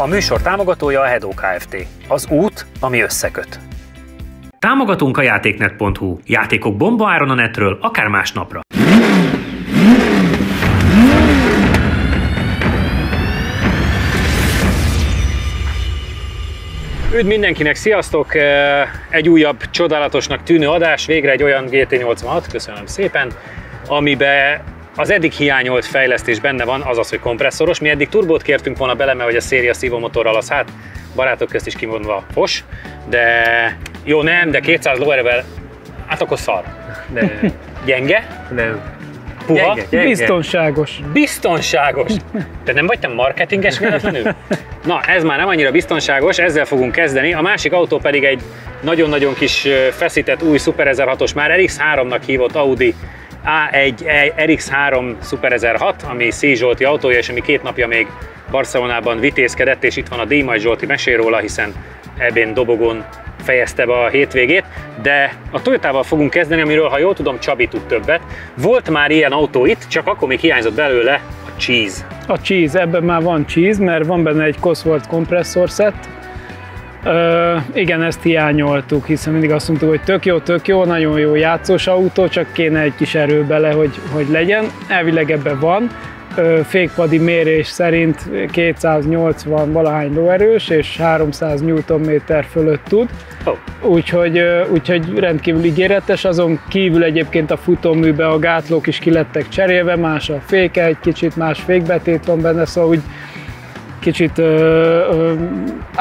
A műsor támogatója a Hedó Kft. Az út, ami összeköt. Támogatunk a játéknet.hu. Játékok bomba áron a netről, akár másnapra. Üdv mindenkinek, sziasztok! Egy újabb csodálatosnak tűnő adás, végre egy olyan GT86, köszönöm szépen, amiben az eddig hiányolt fejlesztés benne van, azaz, hogy kompresszoros. Mi eddig turbót kértünk volna bele, mert hogy a széria szívómotorral az hát barátok közt is kimondva fos, de jó nem, de 200 lóerővel, hát akkor szar. De gyenge? Nem. Puha? Gyenge. Biztonságos. Biztonságos! Te nem vagy te marketinges véletlenül? Na, ez már nem annyira biztonságos, ezzel fogunk kezdeni. A másik autó pedig egy nagyon-nagyon kis feszített új Super 1006-os, már RX3-nak hívott Audi A1 RX3 Super 1006, ami Szély Zsolti autója, és ami 2 napja még Barcelonában vitézkedett, és itt van a Démai Zsolti, mesél róla, hiszen ebben dobogón fejezte be a hétvégét, de a Toyotával fogunk kezdeni, amiről, ha jól tudom, Csabi tud többet. Volt már ilyen autó itt, csak akkor még hiányzott belőle a cheese. A cheese, ebben már van cheese, mert van benne egy Cosworth kompresszor set. Igen, ezt hiányoltuk, hiszen mindig azt mondtuk, hogy tök jó, nagyon jó játszós autó, csak kéne egy kis erő bele, hogy legyen. Elvileg ebben van. Fékpadi mérés szerint 280 valahány lóerős és 300 Nm fölött tud. Úgyhogy rendkívül ígéretes, azon kívül egyébként a futóműben a gátlók is ki lettek cserélve, más a féke, egy kicsit más fékbetét van benne, szóval úgy kicsit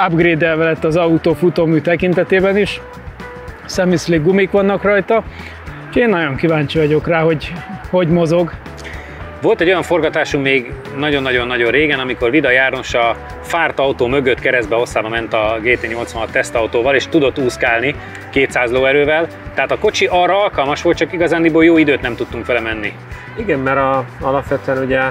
upgrade-elve lett az autó futómű tekintetében is. Semi-slick gumik vannak rajta, és én nagyon kíváncsi vagyok rá, hogy mozog. Volt egy olyan forgatásunk még nagyon-nagyon régen, amikor Vida János a fárt autó mögött keresztbe hosszába ment a GT86 tesztautóval, és tudott úszkálni 200 lóerővel. Tehát a kocsi arra alkalmas volt, csak igazándiból jó időt nem tudtunk vele menni. Igen, mert alapvetően ugye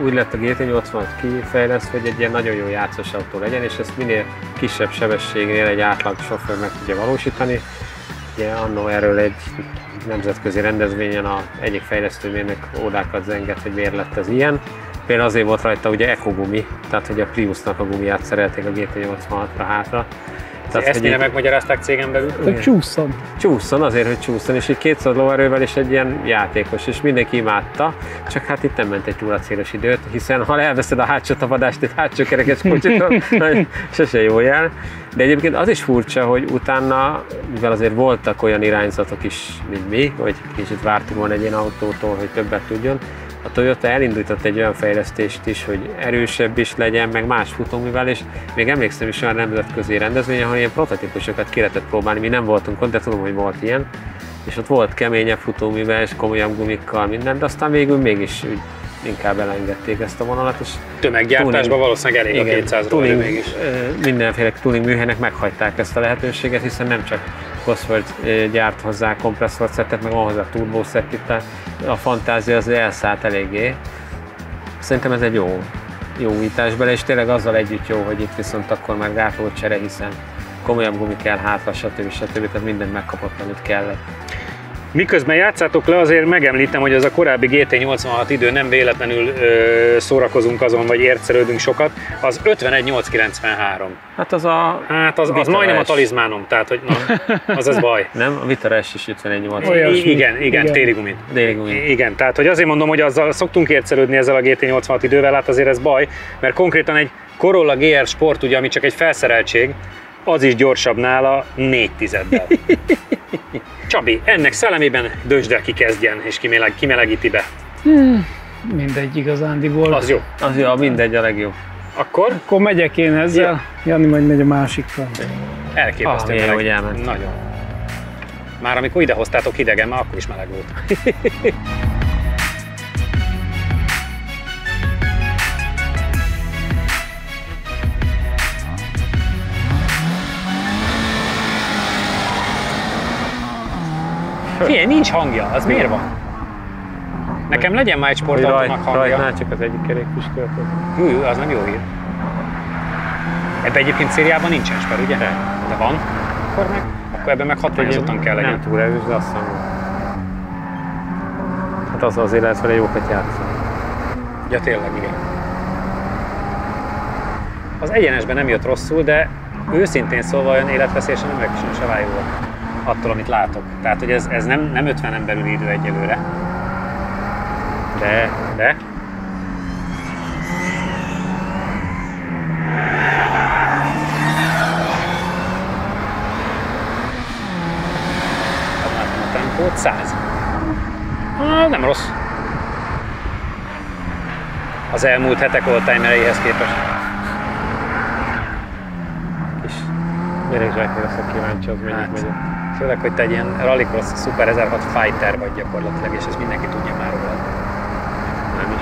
úgy lett a GT86 kifejlesztve, hogy egy ilyen nagyon jó játszós autó legyen, és ezt minél kisebb sebességnél egy átlag sofőr meg tudja valósítani. Ugye annó erről egy nemzetközi rendezvényen a egyik fejlesztőmérnök ódákat zengett, hogy miért lett ez ilyen. Például azért volt rajta ugye ekogumi, tehát hogy a Priusnak a gumiát szerelték a GT86-ra hátra. Ezt mire megmagyarázták cégen belül? Hogy csúszson. Csúszson, azért, hogy csúszson, és így 200 lóerővel is egy ilyen játékos, és mindenki imádta, csak hát itt nem ment egy túl a célos időt, hiszen ha elveszed a hátsó tapadást egy hátsó kerekes kocsitól, sose jó jel. De egyébként az is furcsa, hogy utána, mivel azért voltak olyan irányzatok is, mint mi, hogy kicsit vártunk volna egy ilyen autótól, hogy többet tudjon, a Toyota elindított egy olyan fejlesztést is, hogy erősebb is legyen, meg más futóművel, és még emlékszem is olyan nemzetközi rendezvényen, ahol ilyen prototípusokat ki lehetett próbálni, mi nem voltunk ott, de tudom, hogy volt ilyen, és ott volt keményebb futóművel és komolyabb gumikkal, minden, de aztán végül mégis inkább elengedték ezt a vonalat, és tömeggyártásban valószínűleg elég a 200 lóerő mégis. Mindenféle tuning műhelynek meghagyták ezt a lehetőséget, hiszen nem csak Cosworth gyárt hozzá kompresszorszettet, meg van hozzá turbószett, itt a fantázia az elszállt eléggé. Szerintem ez egy jó újítás bele, és tényleg azzal együtt jó, hogy itt viszont akkor már gátlócsere, hiszen komolyabb gumi kell hátra, stb. Tehát mindent megkapott, amit kellett. Miközben játszátok le, azért megemlítem, hogy az a korábbi GT86 idő, nem véletlenül szórakozunk azon, vagy értszerődünk sokat, az 51.893. Hát az majdnem a talizmánom, tehát hogy na, az baj. Nem, a Vitara S is 51.8. Igen, téli gumi. Igen, tehát hogy azért mondom, hogy azzal szoktunk értszerődni ezzel a GT86 idővel, hát azért ez baj, mert konkrétan egy Corolla GR Sport, ugye, ami csak egy felszereltség, az is gyorsabb nála 4 tizeddel. Csabi, ennek szellemében döntsd el, ki kezdjen és kimelegíti be. Mindegy igazándiból. Az jó. Az jó, mindegy a legjobb. Akkor megyek én ezzel, ja. Jani majd megy a másikkal. Elképesztő meleg. Hogy elment. Nagyon. Már amikor idehoztátok hidegen, már akkor is meleg volt. Figyelj, nincs hangja, az miért van? Nekem legyen már egy sportautónak hangja. Rajtnál csak az egyik kerékpüstölt. Jó, az nem jó hír. Ebben egyébként szériában nincsen sper, ugye? De van. Akkor ebben meg hatványozottan kell legyen. Nem túl erős, de azt mondom. Hát az azért lehet vele jókat játszani. Ja, tényleg, igen. Az egyenesben nem jött rosszul, de őszintén szólva olyan életveszélyesen nem vagyok sem se vájulva attól, amit látok. Tehát, hogy ez nem 50-en belüli idő egyelőre. De... Látom a tempót, 100. Nem rossz. Az elmúlt hetek oldtimereihez képest. Kis mérégzsákra leszek kíváncsi, az mennyit megy. Főleg, hogy te egy ilyen Rallycross Super 1006 fighter vagy gyakorlatilag, és ezt mindenki tudja már rólad. Nem is.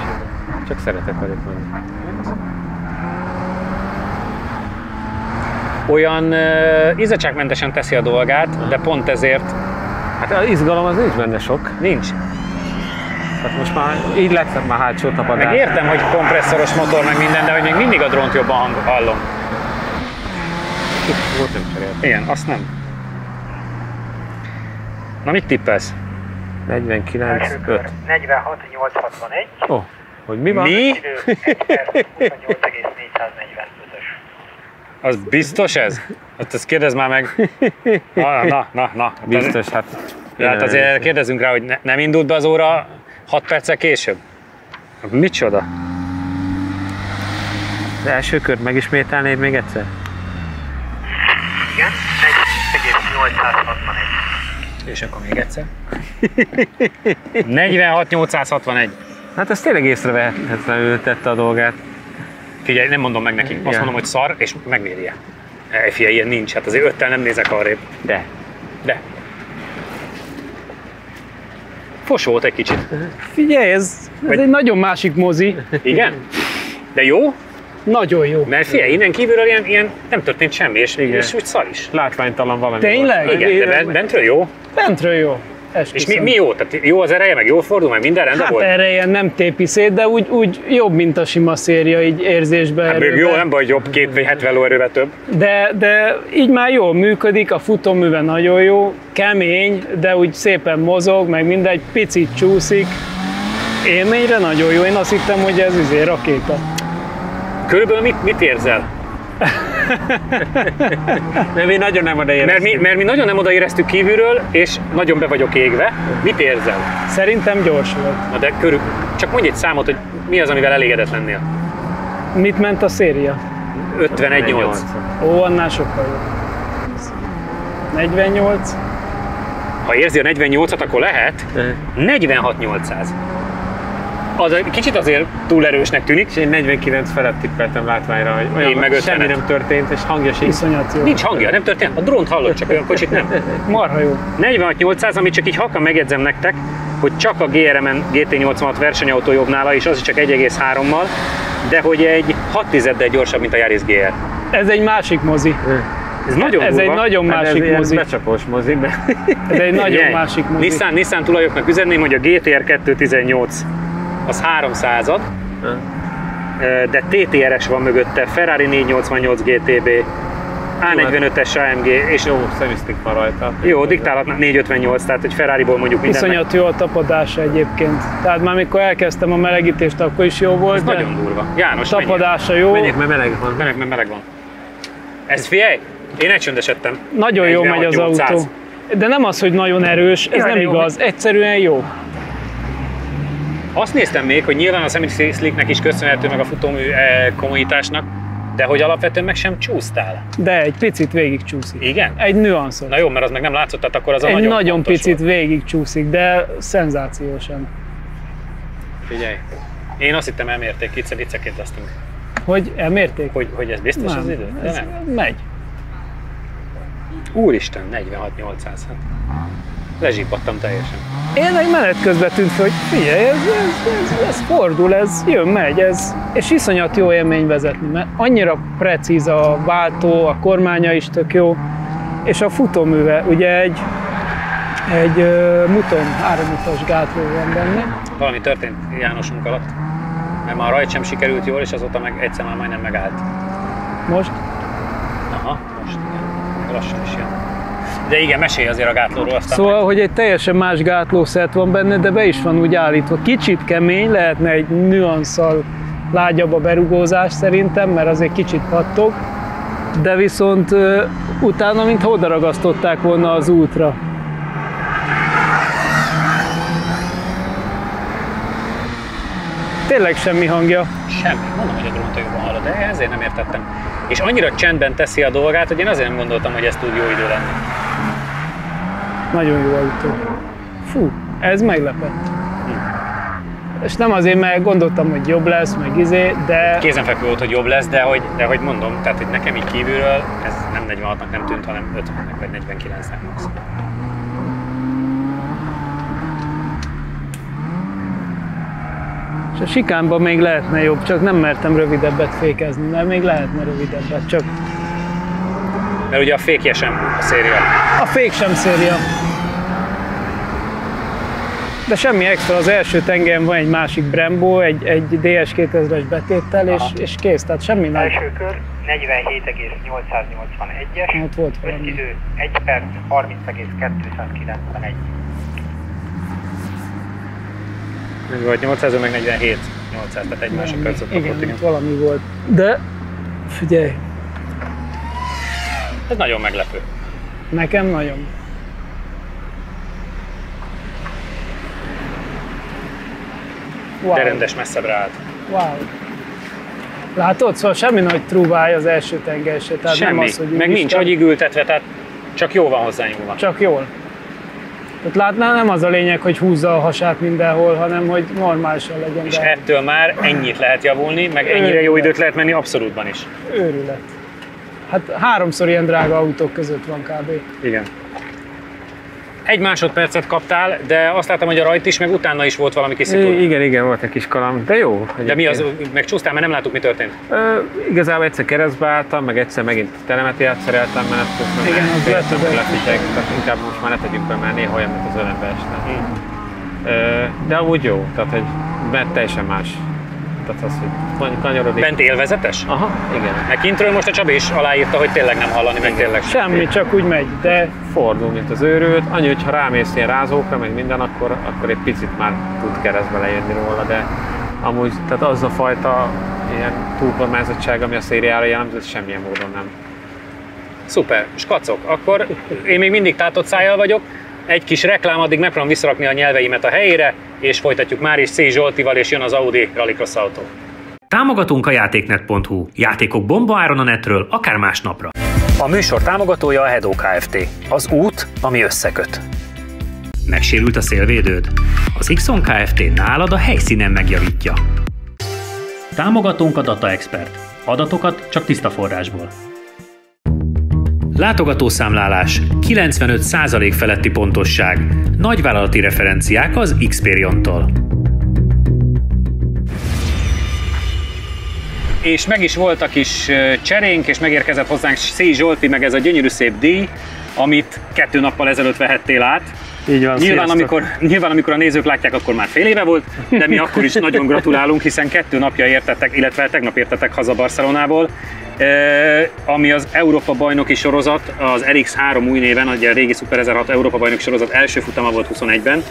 Csak szeretek velük menni. Olyan izzadságmentesen teszi a dolgát, de pont ezért... Hát az izgalom az nincs benne sok. Nincs. Hát most már így lett már hátsó tapadás. Meg értem, hogy kompresszoros motor, meg minden, de hogy még mindig a drónt jobban hallom. Volt nem cserélt. Igen, azt nem. Na, mit tippelsz? 49, 5. 46, 861. Ó, hogy mi van? Mi? Idő 1 perc, 28,445-ös. Az biztos ez? Hát ezt kérdezd már meg. Na. Biztos, hát... Hát azért kérdezzünk rá, hogy nem indult be az óra 6 perccel később? Micsoda? Az első kört megismételnéd még egyszer? Igen, 4,861. És akkor még egyszer. 46.861. Hát ez tényleg észrevehetetlenül tette a dolgát. Figyelj, nem mondom meg neki. Azt mondom, hogy szar, és megmérje. Figyelj, ilyen nincs. Hát azért 5-tel nem nézek arrébb. De. Fos volt egy kicsit. Figyelj, ez egy nagyon másik mozi. Igen? De jó? Nagyon jó. Mert figyelj, innen kívülről ilyen nem történt semmi, és úgy szar is. Látványtalan valami. Tényleg? Volt. Igen, de bentről jó. Bentről jó. És mi jó? Tehát jó az ereje, meg jól fordul, meg minden rendben Hát volt? erre ilyen nem tépi szét, de úgy jobb, mint a sima széria, így érzésben, Hát még jó, nem baj, jobb 2 vagy 70 lóerővel több. de így már jól működik, a futóműve nagyon jó, kemény, de úgy szépen mozog, meg mindegy, picit csúszik. Élményre nagyon jó, én azt hittem, hogy ez rakéta. Körülbelül mit érzel? Mert mi nagyon nem odaéreztük. Mert mi nagyon nem odaéreztük kívülről, és nagyon be vagyok égve. Mit érzel? Szerintem gyors volt. Na de csak mondj egy számot, hogy mi az, amivel elégedett lennél. Mit ment a széria? 51.8. Ó, annál sokkal jobb. 48. Ha érzi a 48-at, akkor lehet 46.800. Az kicsit azért túl erősnek tűnik. És én 49 felett tippeltem látványra, hogy olyan, Én meg semmi 50-et. nem történt, és hangja sincs. Iszonyat jó. Nincs hangja, nem történt. A drónt hallott, csak olyan kocsit nem. Marha jó. 46.800, amit csak így halkan megjegyzem nektek, hogy csak a GRM-en GT86 versenyautó jobb nála, és az is csak 1,3-mal, de hogy egy 6 gyorsabb, mint a Yaris GR. Ez egy másik mozi. Ez nagyon Ez egy durva. nagyon Hát ez másik ilyen mozi. becsapós mozi, de... Ez egy nagyon Figyelj, másik mozi. Nissan tulajoknak üzenném, hogy a GTR 218 az 300-ad, de TTRS van mögötte, Ferrari 488 GTB, A45-es AMG, és Jó, szemisztik van rajta. jó, diktálhatnak 458, tehát hogy Ferrariból mondjuk minden. Iszonyat jó a tapadása egyébként. Tehát már mikor elkezdtem a melegítést, akkor is jó volt, Ez de nagyon durva. János, tapadása jó. Menjek, mert meleg van. Mert meleg van. Ez figyelj, én elcsöndesedtem. Nagyon jó megy az 46-800. autó. De nem az, hogy nagyon erős, ez Jaj, nem de jó igaz, egyszerűen jó. Azt néztem még, hogy nyilván a Semi-Slicknek is köszönhető meg a futómű kommunitásnak, de hogy alapvetően meg sem csúsztál. De egy picit végig csúszik. Igen? Egy nüanszot. Na jó, mert az meg nem látszott, tehát akkor az a Egy nagyon nagyon fontos picit volt. végig csúszik, de szenzációsan. Figyelj, én azt hittem elmérték, itt kérdeztünk, Hogy elmérték? hogy ez biztos az Nem, idő? De ez nem. megy. Úristen, 46.800, hát lezsípadtam teljesen. Én egy menet közben tűnt fel, hogy figyelj, ez fordul, ez jön, megy, és iszonyat jó élmény vezetni, mert annyira precíz a váltó, a kormánya is tök jó, és a futóműve, ugye egy Muton 3-utas gátló van benne. Valami történt Jánosunk alatt, mert már a rajt sem sikerült jól, és azóta meg egyszer már majdnem megállt. Most Aha, most igen, lassan is jön. De igen, mesélj azért a gátlóról, aztán Szóval, hogy egy teljesen más gátlószert van benne, de be is van úgy állítva. Kicsit kemény, lehetne egy nüanszal lágyabb a berugózás szerintem, mert azért kicsit pattog, de viszont utána mintha odaragasztották volna az útra. Tényleg semmi hangja. Semmi. Mondom, hogy a drónt jobban hallod, de ezért nem értettem. És annyira csendben teszi a dolgát, hogy én azért nem gondoltam, hogy ez tud jó idő lenni. Nagyon jó autó. Fú, ez meglepett. És nem azért, mert gondoltam, hogy jobb lesz, meg de... Kézenfekvő volt, hogy jobb lesz, de hogy mondom, tehát hogy nekem így kívülről ez nem 46-nak nem tűnt, hanem 50-nek vagy 49-nek max. És a sikánban még lehetne jobb, csak nem mertem rövidebbet fékezni, mert még lehetne rövidebbet, csak... Mert ugye a fékje sem a széria. A fék sem széria. De semmi extra, az első tengelyen van egy másik Brembo, egy DS 2000-es betéttel, és kész, tehát semmi nagy. Első kör 47,881-es, Ott volt valami. idő 1 perc 30,291. Úgy volt 800, meg 47. 800, tehát egy másodpercet kapott, Igen, igen. itt valami volt. De figyelj, Ez nagyon meglepő. nekem nagyon. Wow. De rendes messzebbre állt. Wow. Látod? Szóval semmi nagy trúváj az első tengely se. Tehát Semmi, nem az, hogy meg úristen, nincs agyig ültetve, tehát csak jó van hozzányúlva. Csak jól. Tehát látnál, nem az a lényeg, hogy húzza a hasát mindenhol, hanem hogy normálisan legyen. És de ettől már ennyit lehet javulni, meg ennyire jó időt lehet menni abszolútban is. őrület. Hát 3-szor ilyen drága autók között van kb. Igen. 1 másodpercet kaptál, de azt láttam, hogy a rajt is, meg utána is volt valami kis szikur. Igen, volt egy kis kaland, de jó. De mi az, meg csúsztál, mert nem láttuk, mi történt. Igazából egyszer keresztbe álltam, meg egyszer megint telemetriát szereltem menet közben. Igen, az lefigyelj, tehát inkább most már ne tegyük be, mert néha olyan, mint az ölembe esne. De amúgy jó, tehát hogy mert teljesen más. Tehát az, hogy kanyarodik. Bent élvezetes? Aha, igen. Meg kintről most a Csabi is aláírta, hogy tényleg nem hallani, meg tényleg sem. Semmi, csak úgy megy, de Fordul, mint az őrült. Annyi, hogy ha rámész ilyen rázókra, meg minden, akkor egy picit már tud keresztbe lejönni róla, de amúgy, tehát az a fajta ilyen túlkormányzottság, ami a szériára jellemző, semmilyen módon nem. Szuper, skacok. Akkor én még mindig tátott szájjal vagyok. Egy kis reklám, addig megpróbálom visszarakni a nyelveimet a helyére, és folytatjuk már is C. Zsoltival, és jön az Audi Rallycross autó. Támogatunk a játéknet.hu. Játékok bombaáron a netről, akár másnapra. A műsor támogatója a Hedó Kft. Az út, ami összeköt. Megsérült a szélvédőd? Az Xon Kft. Nálad a helyszínen megjavítja. Támogatunk a Data Expert. Adatokat csak tiszta forrásból. Látogatószámlálás, 95% feletti pontosság, nagyvállalati referenciák az Xperion-tól. És meg is volt a kis cserénk, és megérkezett hozzánk C. Zsolti, meg ez a gyönyörű szép díj, amit 2 nappal ezelőtt vehettél át. Így van, Nyilván, amikor a nézők látják, akkor már fél éve volt, de mi akkor is nagyon gratulálunk, hiszen 2 napja értetek, illetve tegnap értetek haza Barcelonából, ami az Európa bajnoki sorozat, az RX3 új néven, ugye a régi Super 1006 Európa bajnoki sorozat első futama volt 21-ben,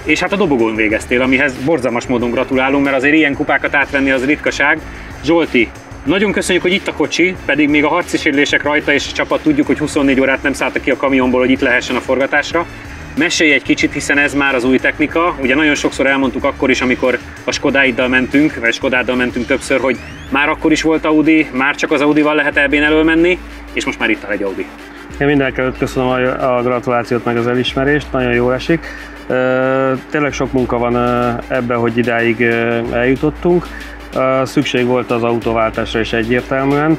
és hát a dobogón végeztél, amihez borzalmas módon gratulálunk, mert azért ilyen kupákat átvenni az ritkaság. Zsolti, nagyon köszönjük, hogy itt a kocsi, pedig még a harci sérülések rajta és a csapat tudjuk, hogy 24 órát nem szálltak ki a kamionból, hogy itt lehessen a forgatásra. Mesélj egy kicsit, hiszen ez már az új technika. Ugye nagyon sokszor elmondtuk akkor is, amikor a Skodáiddal mentünk, vagy Skodáddal mentünk többször, hogy már akkor is volt Audi, már csak az Audival lehet EB-n elől menni, és most már itt egy Audi. Én mindenekelőtt köszönöm a gratulációt, meg az elismerést, nagyon jól esik. Tényleg sok munka van ebben, hogy idáig eljutottunk. Szükség volt az autóváltásra is egyértelműen.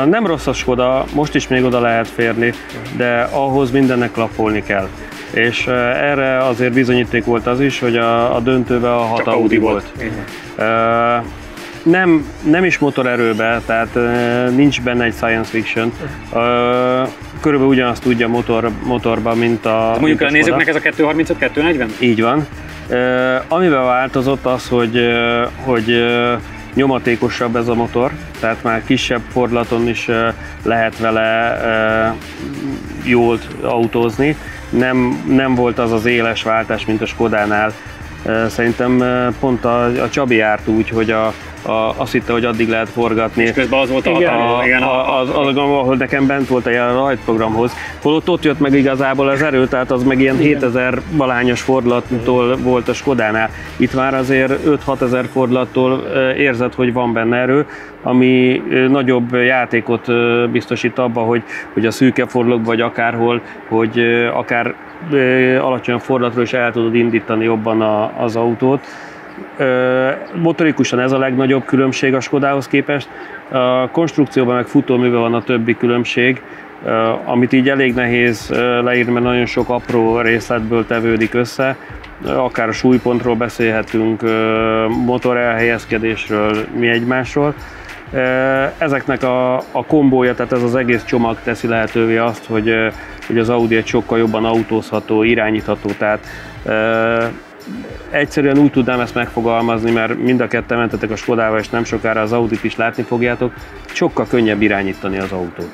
Nem rossz a Skoda, most is még oda lehet férni, de ahhoz mindennek lapolni kell. És erre azért bizonyíték volt az is, hogy a döntőben a 6 Audi volt. Nem is motorerőbe, tehát nincs benne egy science fiction. Körülbelül ugyanazt tudja motorban, mint a Mondjuk a nézőknek ez a 235-240? Így van. Amiben változott az, hogy nyomatékosabb ez a motor, tehát már kisebb fordulaton is lehet vele jól autózni. Nem volt az az éles váltás, mint a Skodánál. Szerintem pont a Csabi járt úgy, hogy azt hitte, hogy addig lehet forgatni. És közben az volt a határozó, igen. Ahol nekem bent volt a rajtprogramhoz. Holott ott jött meg igazából az erő, tehát az meg ilyen 7000 valányos fordulattól volt a Skodánál. Itt már azért 5-6 ezer fordulattól érzed, hogy van benne erő, ami nagyobb játékot biztosít abba, hogy a szűke fordulók vagy akárhol, hogy akár alacsony fordulatról is el tudod indítani jobban az autót. Motorikusan ez a legnagyobb különbség a Skodához képest. A konstrukcióban meg futóműben van a többi különbség, amit így elég nehéz leírni, mert nagyon sok apró részletből tevődik össze. Akár a súlypontról beszélhetünk, motor elhelyezkedésről, mi egymásról. Ezeknek a kombója, tehát ez az egész csomag teszi lehetővé azt, hogy az Audi egy sokkal jobban autózható, irányítható, tehát egyszerűen úgy tudnám ezt megfogalmazni, mert mind a ketten mentetek a Skodával, és nem sokára az Audit is látni fogjátok, sokkal könnyebb irányítani az autót.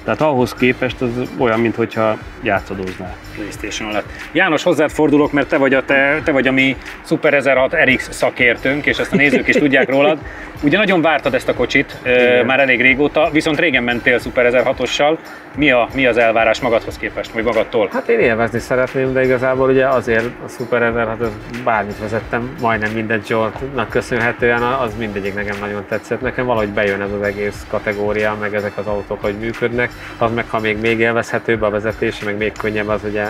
Tehát ahhoz képest az olyan, mintha játszadóznál. PlayStation alatt. János, hozzád fordulok, mert te vagy a mi Super 1006 RX szakértőnk, és ezt a nézők is tudják rólad. Ugye nagyon vártad ezt a kocsit már elég régóta, viszont régen mentél Super 1006-ossal. Mi az elvárás magadhoz képest, vagy magadtól? Hát én élvezni szeretném, de igazából ugye azért a Super 1006, bármit vezettem, majdnem minden Zsoltnak köszönhetően, az mindegyik nekem nagyon tetszett. Nekem valahogy bejön ez az egész kategória, meg ezek az autók, hogy működnek. Az meg, ha még élvezhetőbb a vezetése, meg még könnyebb, az ugye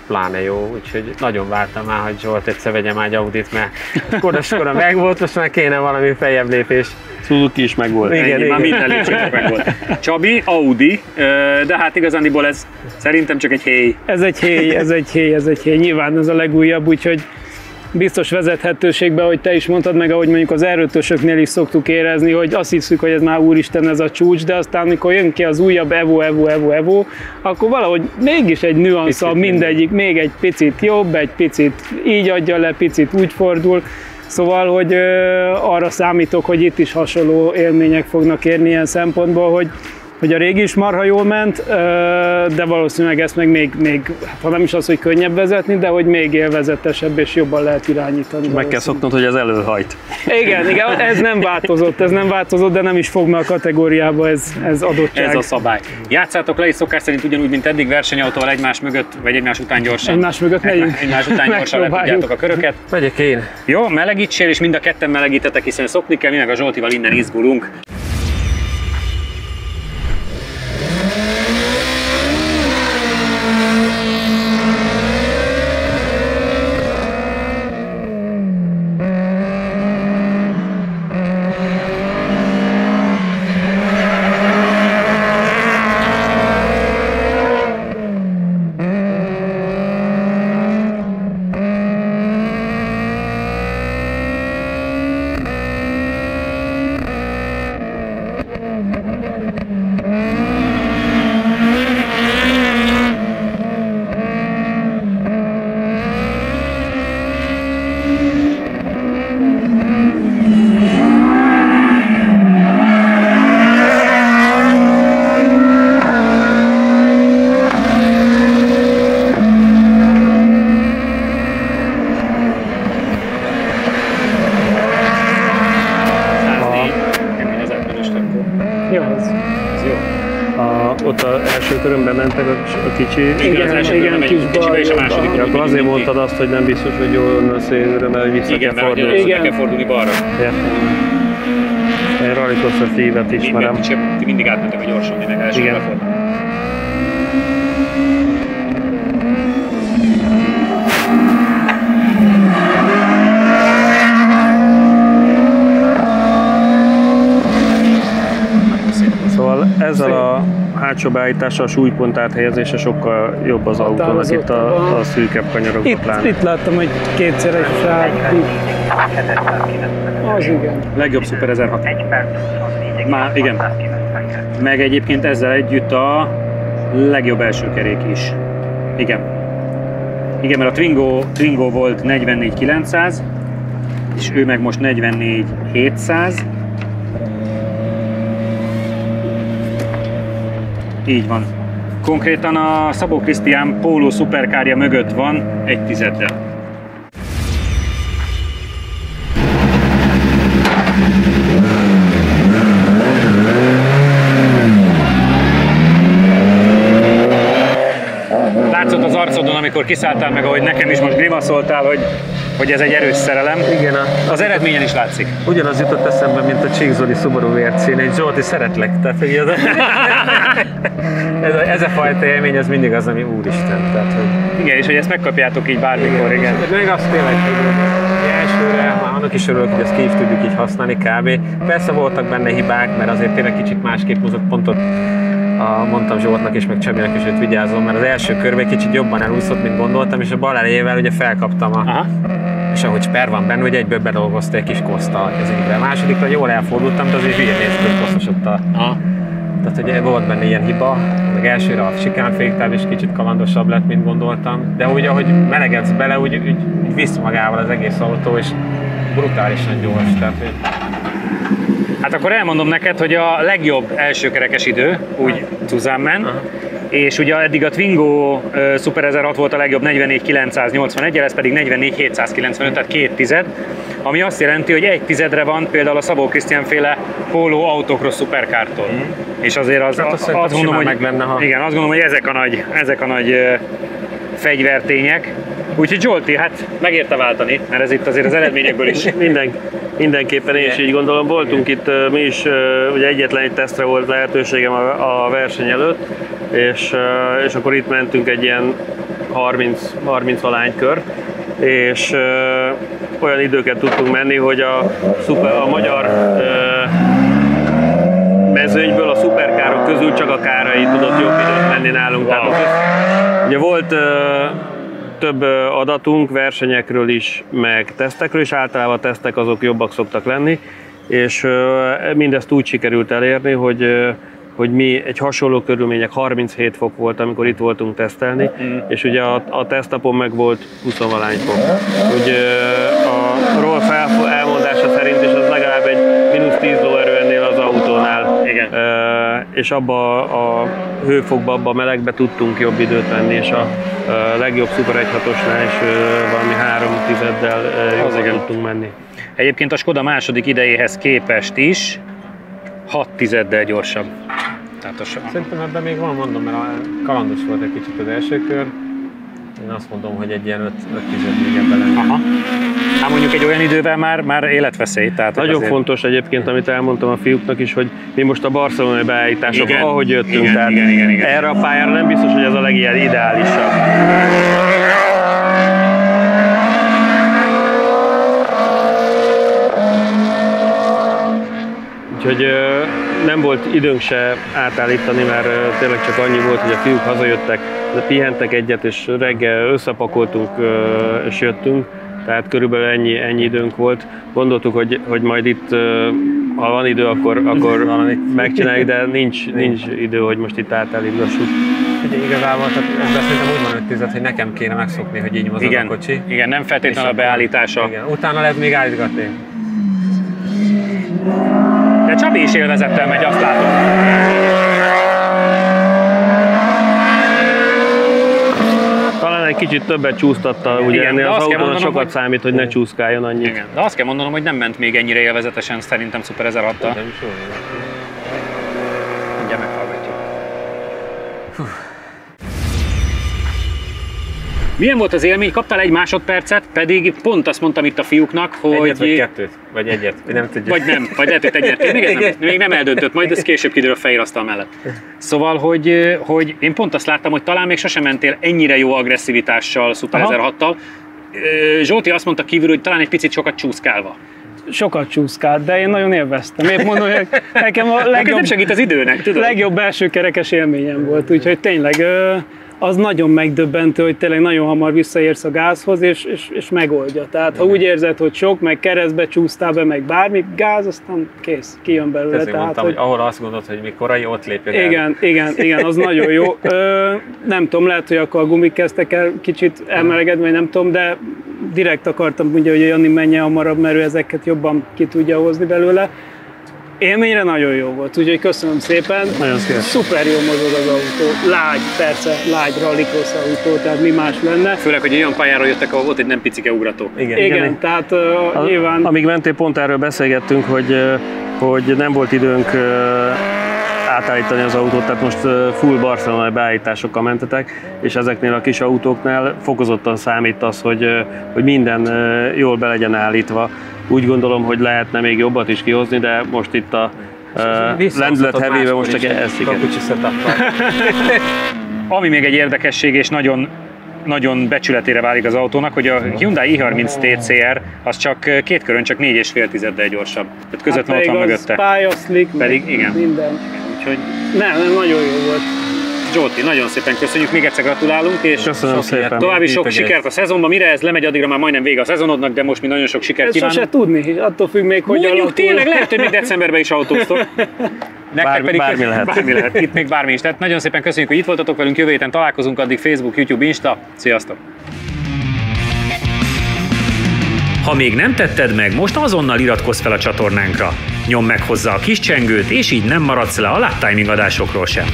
pláne jó. Úgyhogy nagyon vártam már, hogy Zsolt egyszer vegye már egy Audit, mert Skoda megvolt, most már kéne valami feljebb lépés. Suzuki is megvolt. Igen. Már minden lépcsőnek megvolt. Csabi, Audi, de hát igazándiból ez szerintem csak egy héj. Ez egy héj. Nyilván ez a legújabb, úgyhogy biztos vezethetőségben, hogy te is mondtad, meg ahogy mondjuk az R5-ösöknél is szoktuk érezni, hogy azt hiszük, hogy ez már úristen ez a csúcs, de aztán amikor jön ki az újabb Evo, akkor valahogy mégis egy nüanszabb mindegyik, még egy picit jobb, egy picit így adja le, picit úgy fordul. Szóval, hogy arra számítok, hogy itt is hasonló élmények fognak érni ilyen szempontból, hogy a régi is marha jól ment, de valószínűleg ezt meg még ha nem is az, hogy könnyebb vezetni, de hogy még élvezetesebb és jobban lehet irányítani. Meg kell szoknod, hogy ez előhajt. Igen, ez nem változott, de nem is fog meg a kategóriába, ez adottság. Ez a szabály. Játszátok le is szokás szerint ugyanúgy, mint eddig versenyautóval egymás mögött, vagy egymás után gyorsan. Egymás mögött megyünk. Egymás után gyorsan le tudjátok a köröket. Megyek én. Jó, melegítsél, és mind a ketten melegítetek, hiszen szokni kell, mi meg a Zsoltival innen izgulunk. Ott az első körömben mentek a kicsi. Igen, az első körömben megyünk a kicsibe, és a másodikra. Akkor azért mondtad azt, hogy nem biztos, hogy jól a szélre, mert vissza kell fordulni. Igen, kell fordulni balra. Én Rallycross Steve-et ismerem. Ti mindig átmentek a gyorsan, minek első befordulni. Szóval ezzel a hátsó beállítással a súlypont áthelyezése sokkal jobb az autónak itt a szűkebb kanyarokban. Itt láttam, hogy kétszer egy sáv. Az igen. Legjobb Super 1006. 1 perc, 24, Már igen. Meg egyébként ezzel együtt a legjobb első kerék is. Igen. Igen, mert a Twingo volt 44.900, és ő meg most 44.700. Így van. Konkrétan a Szabó Krisztián Polo szuperkárja mögött van egy tizeddel. amikor kiszálltál meg, ahogy nekem is most grimaszoltál, hogy ez egy erős szerelem. Igen, Az eredményen is látszik. ugyanaz jutott eszembe, mint a Csík-Zoli Subaru VRC-n, egy Zsolti, szeretlek. Tehát, hogy ez a fajta élmény, az mindig az, ami úristen. Tehát, hogy... Igen, és hogy ezt megkapjátok így bármikor, igen. Még azt tényleg, hogy elsőre, már annak is örülök, hogy ezt ki is tudjuk így használni kb. Persze voltak benne hibák, mert azért tényleg kicsit másképp húzott pontot. Mondtam Zsoltnak is, meg Csabinak is, hogy vigyázzon, mert az első körben kicsit jobban elúszott, mint gondoltam, és a bal elejével ugye felkaptam és ahogy sper van benne, ugye egyből bedolgozta egy kis koszta az égre. A másodikra jól elfordultam, de azért hülye néz ki, hogy koszosott Tehát ugye volt benne ilyen hiba, meg elsőre a sikánféktál is kicsit kalandosabb lett, mint gondoltam, de úgy, ahogy melegedsz bele, úgy visz magával az egész autó, és brutálisan gyors. Tehát, Hát akkor elmondom neked, hogy a legjobb elsőkerekes idő, úgy Zusammen, és ugye eddig a Twingo Super 1006 volt a legjobb 44.981, ez pedig 44.795, tehát 2 tized, ami azt jelenti, hogy 1 tizedre van például a Szabó Krisztián féle Polo Autocross Supercar-tól. És azért azt gondolom, hogy igen, azt gondolom, hogy ezek a nagy fegyvertények. Úgyhogy Zsolti, hát megérte váltani, mert ez itt azért az eredményekből is. Mindenképpen én is így gondolom. Voltunk itt mi is, ugye egyetlen egy tesztre volt lehetőségem a verseny előtt, és akkor itt mentünk egy ilyen 30 valány kör, és olyan időket tudtunk menni, hogy a magyar mezőnyből a szuperkárok közül csak a Kárai tudott jobb időt menni nálunk. Wow. Tehát, ugye volt több adatunk versenyekről is, meg tesztekről is, általában a tesztek azok jobbak szoktak lenni, és mindezt úgy sikerült elérni, hogy mi egy hasonló körülmények, 37 fok volt, amikor itt voltunk tesztelni, és ugye a tesztnapon meg volt 20-valány fok. Úgy a Rolf elmondása szerint is az legalább egy -10 lóerő ennél az autónál. Igen. És abba a hőfokba, abba a melegbe tudtunk jobb időt venni, és a legjobb Super 1.6-osnál is valami 3 tizeddel jobban tudtunk menni. Egyébként a Skoda második idejéhez képest is 6 tizeddel gyorsabb. Szerintem ebben még van, mondom, mert kalandos volt egy kicsit az első kör. Én azt mondom, hogy egy ilyen 5 tized még ebben lenne. Hát mondjuk egy olyan idővel már életveszély. Tehát nagyon azért... fontos egyébként, amit elmondtam a fiúknak is, hogy mi most a barcelonai beállítások, ahogy jöttünk, tehát erre a pályára nem biztos, hogy ez a legideálisabb. Úgyhogy nem volt időnk se átállítani, mert tényleg csak annyi volt, hogy a fiúk hazajöttek, de pihentek egyet, és reggel összepakoltunk és jöttünk, tehát körülbelül ennyi időnk volt. Gondoltuk, hogy majd itt, ha van idő, akkor megcsináljuk, de nincs idő, hogy most itt átállítgassuk. Ugye igazából, tehát szerintem úgy van 5 tized, hogy nekem kéne megszokni, hogy így mozog a kocsi. Igen, nem feltétlenül a beállítása. Igen, utána lehet még állítgatni. De Csabi is élvezettel megy, azt látom. Talán egy kicsit többet csúsztatta, ugye igen, ennél az autónak sokat számít, hogy ne csúszkáljon annyit. Igen, de azt kell mondanom, hogy nem ment még ennyire élvezetesen szerintem Super 1006-tal. Mindjárt meghallgatjuk. Milyen volt az élmény? Kaptál 1 másodpercet, pedig pont azt mondtam itt a fiúknak, hogy... Egyet vagy 2, vagy egyet, nem tudjuk. Vagy nem, vagy lehet, hogy egyet. Még nem eldöntött, majd ez később kiderül a fehér asztal mellett. Szóval, hogy én pont azt láttam, hogy talán még sosem mentél ennyire jó agresszivitással Super 1006-tal. Zsolti azt mondta kívül, hogy talán egy picit sokat csúszkálva. Sokat csúszkált, de én nagyon élveztem. Épp mondom, hogy nekem a legjobb, nem segít az időnek, tudod? Legjobb első kerekes élményem volt, úgyhogy tényleg az nagyon megdöbbentő, hogy tényleg nagyon hamar visszaérsz a gázhoz, és megoldja. Tehát ha úgy érzed, hogy sok, meg keresztbe csúsztál be, meg bármi, gáz, aztán kész, kijön belőle. Tehát mondtam, hogy ahol azt gondolod, hogy mi korai, ott lépjük el. Igen, az nagyon jó. Nem tudom, lehet, hogy akkor a gumik kezdtek el kicsit elmelegedni, vagy nem tudom, de direkt akartam mondja, hogy Jani menjen hamarabb, mert ő ezeket jobban ki tudja hozni belőle. Élményre nagyon jó volt, úgyhogy köszönöm szépen. Nagyon szépen. Szuper jó mozog az autó, lágy, persze, lágy rallycross autó, tehát mi más lenne. Főleg, hogy olyan pályáról jöttek, ahol volt egy nem picike ugrató. Igen, tehát nyilván... Amíg mentél, pont erről beszélgettünk, hogy nem volt időnk átállítani az autót, tehát most full barcelonai beállításokkal mentetek, és ezeknél a kis autóknál fokozottan számít az, hogy minden jól be legyen állítva. Úgy gondolom, hogy lehetne még jobbat is kihozni, de most itt a lendület hevébe most csak ezt igen. Ami még egy érdekesség és nagyon becsületére válik az autónak, hogy a Hyundai i30 TCR az csak két körön csak 4,5-del gyorsabb. Tehát közvetlenül ott van mögötte. Pályaszlik, pedig igen. Minden. Úgyhogy Nem, nagyon jó volt. Zsolti, nagyon szépen köszönjük, még egyszer gratulálunk, és köszönöm szépen. További sok sikert a szezonban. Mire ez lemegy, addigra már majdnem vége a szezonodnak, de most mi nagyon sok sikert kívánunk. Ez sose tudni, attól függ még, hogy mondjuk tényleg lehet, hogy még decemberben is autóztok. Bármi lehet. Itt még bármi is. Tehát nagyon szépen köszönjük, hogy itt voltatok velünk, jövő héten találkozunk, addig Facebook, YouTube, Insta. Sziasztok! Ha még nem tetted meg, most azonnal iratkozz fel a csatornánkra. Nyomd meg hozzá a kis csengőt, és így nem maradsz le a Lap Timing adásokról sem.